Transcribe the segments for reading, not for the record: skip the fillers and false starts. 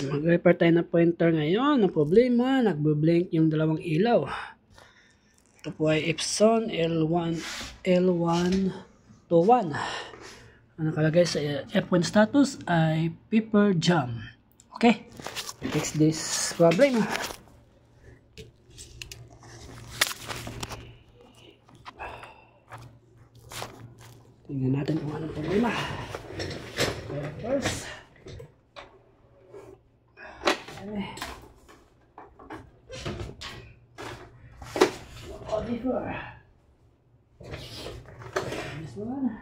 mag-repair tayo ng printer ngayon. Ang problema, nagbe-blink yung dalawang ilaw. Ito po ay Epson L121. Ang nakalagay sa F1 status ay paper jam. Okay, fix this problem. Tingnan natin kung anong problema. First, before this one,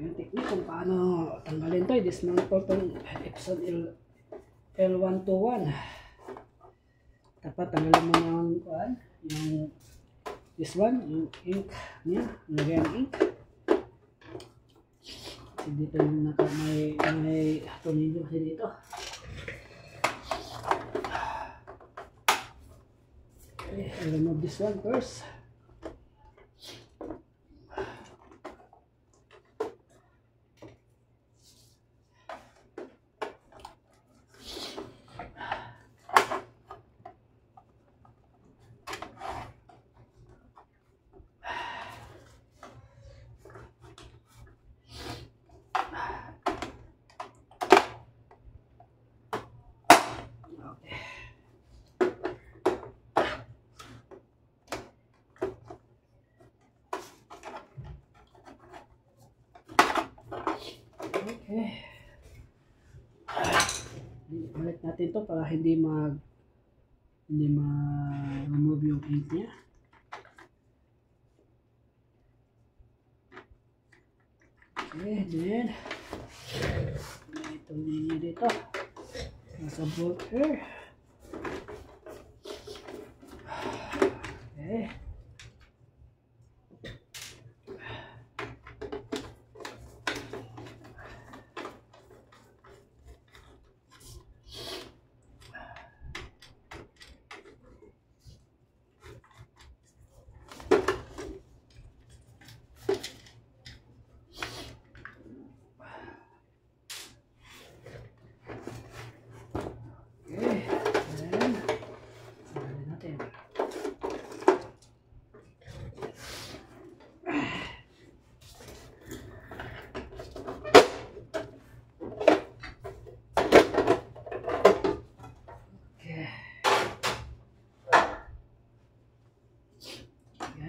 yung technique kung paano tanggalin to. Dismantle itong Epson L121. Dapat tanggalin mo yung this one, yung ink niya, lagyan ng ink. Kasi dito yung may tornilyo kasi dito. Okay, I'll remove this one first. Okay. Balik natin to para hindi ma-remove yung ink niya. Okay, then may itong linya dito. Nasa bolt here. Okay.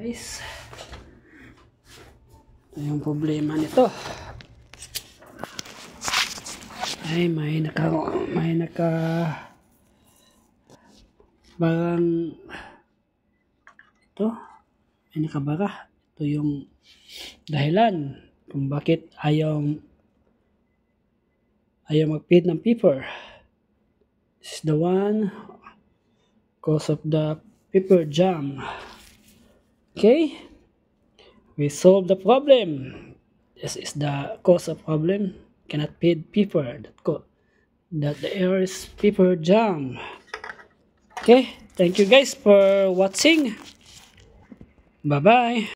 Guys, ito yung problema nito. Ay may barang ito, may nakabara. Ito yung dahilan kung bakit ayaw mag-feed ng paper. This is the one cause of the paper jam. Okay, we solved the problem. This is the cause of problem. Cannot feed paper. That the error is paper jam. Okay, thank you guys for watching. Bye bye.